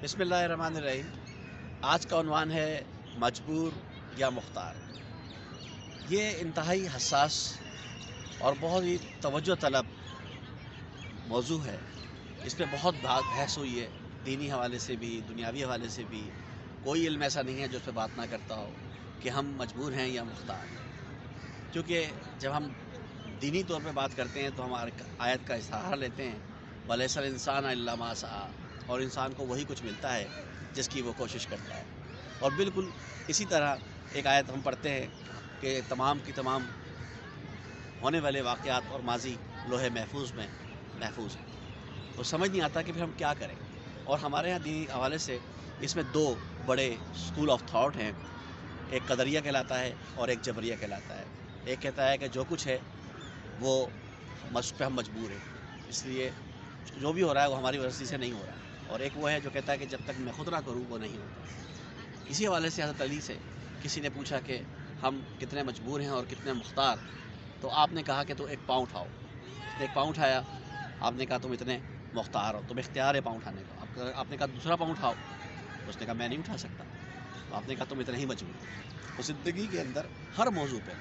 बिस्मिल्लाहिर्रहमानिर्रहीम। आज का उन्वान है मजबूर या मुख्तार। ये इंतहाई हसास और बहुत ही तवज्जो तलब मौजू है। इस पे बहुत बहस हुई है, दीनी हवाले से भी, दुनियावी हवाले से भी। कोई इल्म ऐसा नहीं है जो इस पे बात ना करता हो कि हम मजबूर हैं या मुख्तार। क्योंकि जब हम दीनी तौर पे बात करते हैं तो हम आयत का सहारा लेते हैं, वलैसल इंसान इल्ला मा सआ, और इंसान को वही कुछ मिलता है जिसकी वो कोशिश करता है। और बिल्कुल इसी तरह एक आयत हम पढ़ते हैं कि तमाम की तमाम होने वाले वाक़यात और माजी लोहे महफूज में महफूज हैं। तो समझ नहीं आता कि फिर हम क्या करें। और हमारे यहाँ दीनी हवाले से इसमें दो बड़े स्कूल ऑफ थॉट हैं। एक कदरिया कहलाता है और एक जबरिया कहलाता है। एक कहता है कि जो कुछ है वो पे हम मजबूर हैं, इसलिए जो भी हो रहा है वो हमारी वजह से नहीं हो रहा है। और एक वो है जो कहता है कि जब तक मैं खुद ना करूँ वो नहीं होता। इसी हवाले से हज़रत अली से किसी ने पूछा कि हम कितने मजबूर हैं और कितने मुख्तार। तो आपने कहा कि तो एक पाँव उठाओ। उसने एक पाँव उठाया, आपने कहा तुम इतने मुख्तार हो, तुम्हें इख्तियार है पाँव उठाने का। आपने कहा दूसरा पाँव उठाओ, तो उसने कहा मैं नहीं उठा सकता। तो आपने कहा तुम इतने ही मजबूर हो। तो ज़िंदगी के अंदर हर मौजू पर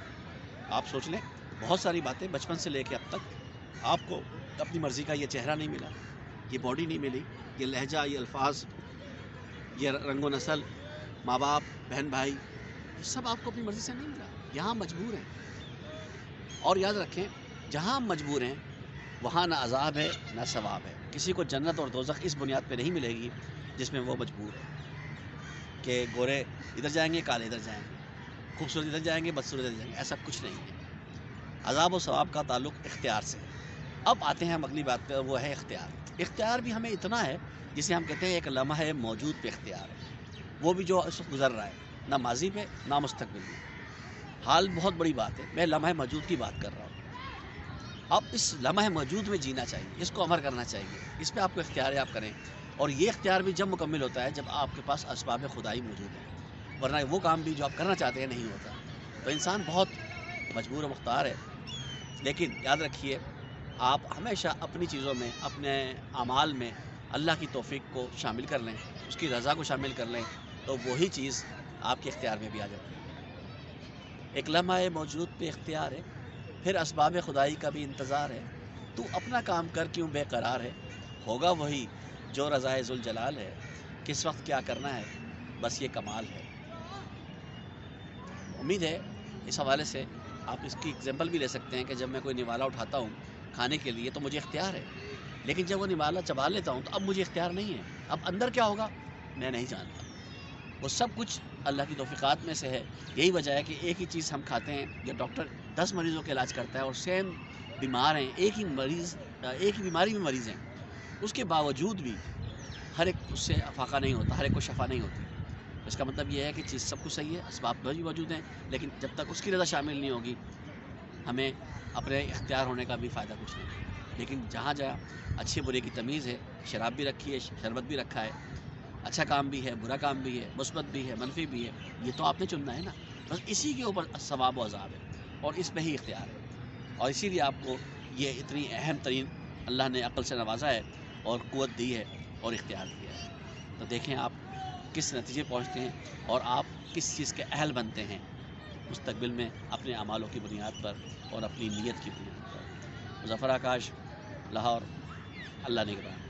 आप सोच लें, बहुत सारी बातें बचपन से लेकर अब तक आपको अपनी मर्ज़ी का ये चेहरा नहीं मिला, ये बॉडी नहीं मिली, ये लहजा, ये अल्फाज, ये रंगो नस्ल, माँ बाप, बहन भाई, ये सब आपको अपनी मर्ज़ी से नहीं मिला। यहाँ मजबूर हैं। और याद रखें, जहाँ हम मजबूर हैं वहाँ ना अज़ाब है ना सवाब है। किसी को जन्नत और दोज़ख इस बुनियाद पे नहीं मिलेगी जिसमें वो मजबूर है कि गोरे इधर जाएंगे, काले इधर जाएंगे, खूबसूरत इधर जाएंगे, बदसूरत इधर जाएंगे। ऐसा कुछ नहीं है। अज़ाब और सवाब का ताल्लुक इख्तियार से है। अब आते हैं हम अगली बात पे, वो है इख्तियार। इख्तियार भी हमें इतना है जिसे हम कहते हैं एक लम्हा मौजूद पे इख्तियार है। वो भी जो इस वक्त गुजर रहा है, ना माजी पे ना मुस्तकबिल में। हाल बहुत बड़ी बात है, मैं लम्हा मौजूद की बात कर रहा हूँ। अब इस लम्हा मौजूद में जीना चाहिए, इसको अमर करना चाहिए, इस पर आपको इख्तियार है, आप करें। और ये इख्तियार भी जब मुकम्मल होता है जब आपके पास असबाब खुदाई मौजूद है, वरना वो काम भी जो आप करना चाहते हैं नहीं होता। तो इंसान बहुत मजबूर और मुख्तार है। लेकिन याद रखिए, आप हमेशा अपनी चीज़ों में, अपने अमाल में अल्लाह की तौफीक को शामिल कर लें, उसकी रज़ा को शामिल कर लें, तो वही चीज़ आपके इख्तियार में भी आ जाती है। एक लम्हा मौजूद पे इख्तियार है, फिर असबाब खुदाई का भी इंतज़ार है। तू अपना काम कर क्यों बेकरार है, होगा वही जो रज़ाए ज़ुल जलाल है। किस वक्त क्या करना है बस ये कमाल है। उम्मीद है इस हवाले से आप इसकी एग्जांपल भी ले सकते हैं कि जब मैं कोई निवाला उठाता हूँ खाने के लिए तो मुझे इख्तियार है, लेकिन जब वो निवाला चबा लेता हूँ तो अब मुझे इख्तियार नहीं है। अब अंदर क्या होगा मैं नहीं जानता। वो सब कुछ अल्लाह की तौफ़ीक़ात में से है। यही वजह है कि एक ही चीज़ हम खाते हैं, या डॉक्टर 10 मरीज़ों का इलाज करता है और सेम बीमार हैं, एक ही बीमारी में मरीज़ हैं, उसके बावजूद भी हर एक उससे अफाका नहीं होता, हर एक को शफा नहीं होती। इसका मतलब ये है कि चीज़ सब कुछ सही है, असबाब भी मौजूद हैं, लेकिन जब तक उसकी रज़ा शामिल नहीं होगी हमें अपने इख्तियार होने का भी फ़ायदा कुछ नहीं। लेकिन जहाँ जहाँ अच्छे बुरे की तमीज़ है, शराब भी रखी है, शरबत भी रखा है, अच्छा काम भी है, बुरा काम भी है, मुस्बत भी है, मनफी भी है, ये तो आपने चुनना है ना। बस इसी के ऊपर सवाब व अज़ाब है और इस पे ही इख्तियार है। और इसीलिए आपको ये इतनी अहम तरीन अल्लाह ने अक़ल से नवाजा है और क़ुव्वत दी है और इख्तियार दिया है। तो देखें आप किस नतीजे पहुँचते हैं और आप किस चीज़ के अहल बनते हैं मुस्तक़बिल में, अपने अमालों की बुनियाद पर और अपनी नीयत की बुनियाद पर। मुज़फ़्फ़र आकाश, लाहौर। अल्लाह निगहबान।